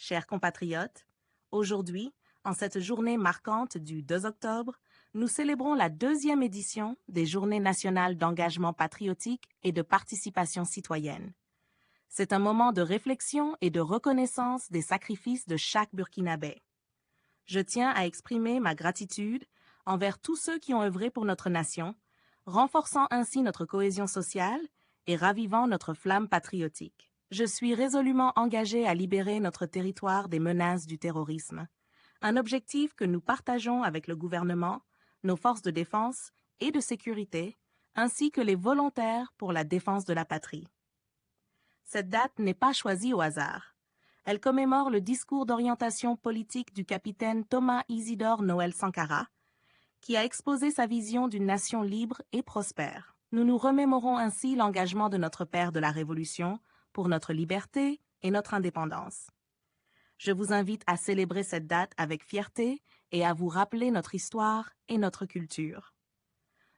chers compatriotes, aujourd'hui, en cette journée marquante du 2 octobre, nous célébrons la deuxième édition des Journées nationales d'engagement patriotique et de participation citoyenne. C'est un moment de réflexion et de reconnaissance des sacrifices de chaque Burkinabé. Je tiens à exprimer ma gratitude envers tous ceux qui ont œuvré pour notre nation, renforçant ainsi notre cohésion sociale et ravivant notre flamme patriotique. Je suis résolument engagée à libérer notre territoire des menaces du terrorisme, un objectif que nous partageons avec le gouvernement, nos forces de défense et de sécurité, ainsi que les volontaires pour la défense de la patrie. Cette date n'est pas choisie au hasard. Elle commémore le discours d'orientation politique du capitaine Thomas Isidore Noël Sankara, qui a exposé sa vision d'une nation libre et prospère. Nous nous remémorons ainsi l'engagement de notre père de la Révolution pour notre liberté et notre indépendance. Je vous invite à célébrer cette date avec fierté et à vous rappeler notre histoire et notre culture.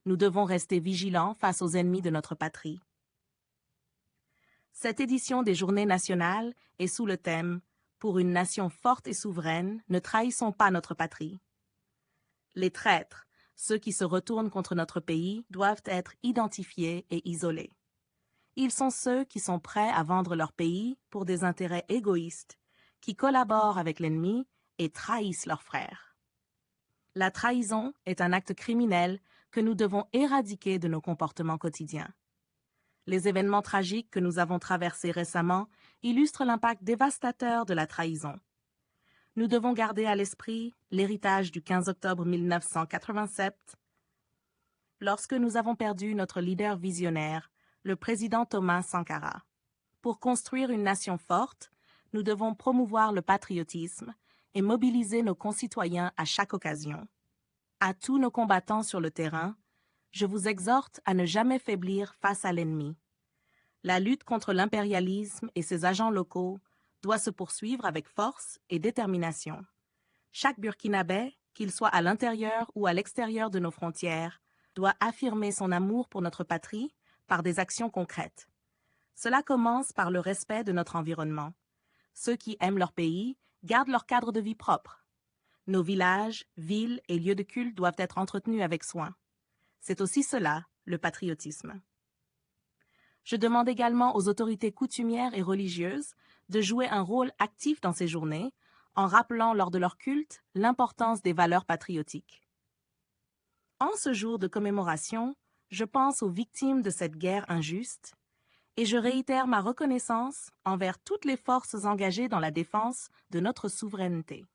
Nous devons rester vigilants face aux ennemis de notre patrie. Cette édition des Journées nationales est sous le thème « Pour une nation forte et souveraine, ne trahissons pas notre patrie ». Les traîtres, ceux qui se retournent contre notre pays, doivent être identifiés et isolés. Ils sont ceux qui sont prêts à vendre leur pays pour des intérêts égoïstes, qui collaborent avec l'ennemi et trahissent leurs frères. La trahison est un acte criminel que nous devons éradiquer de nos comportements quotidiens. Les événements tragiques que nous avons traversés récemment illustrent l'impact dévastateur de la trahison. Nous devons garder à l'esprit l'héritage du 15 octobre 1987, lorsque nous avons perdu notre leader visionnaire, le président Thomas Sankara. Pour construire une nation forte, nous devons promouvoir le patriotisme et mobiliser nos concitoyens à chaque occasion. À tous nos combattants sur le terrain, je vous exhorte à ne jamais faiblir face à l'ennemi. La lutte contre l'impérialisme et ses agents locaux doit se poursuivre avec force et détermination. Chaque Burkinabé, qu'il soit à l'intérieur ou à l'extérieur de nos frontières, doit affirmer son amour pour notre patrie par des actions concrètes. Cela commence par le respect de notre environnement. Ceux qui aiment leur pays gardent leur cadre de vie propre. Nos villages, villes et lieux de culte doivent être entretenus avec soin. C'est aussi cela, le patriotisme. Je demande également aux autorités coutumières et religieuses de jouer un rôle actif dans ces journées, en rappelant lors de leur culte l'importance des valeurs patriotiques. En ce jour de commémoration, je pense aux victimes de cette guerre injuste et je réitère ma reconnaissance envers toutes les forces engagées dans la défense de notre souveraineté.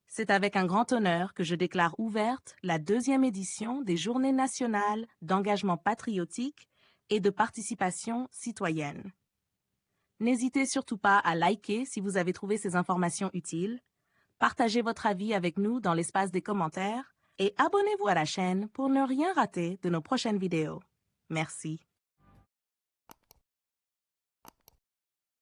C'est avec un grand honneur que je déclare ouverte la deuxième édition des Journées nationales d'engagement patriotique et de participation citoyenne. N'hésitez surtout pas à liker si vous avez trouvé ces informations utiles, partagez votre avis avec nous dans l'espace des commentaires et abonnez-vous à la chaîne pour ne rien rater de nos prochaines vidéos. Merci.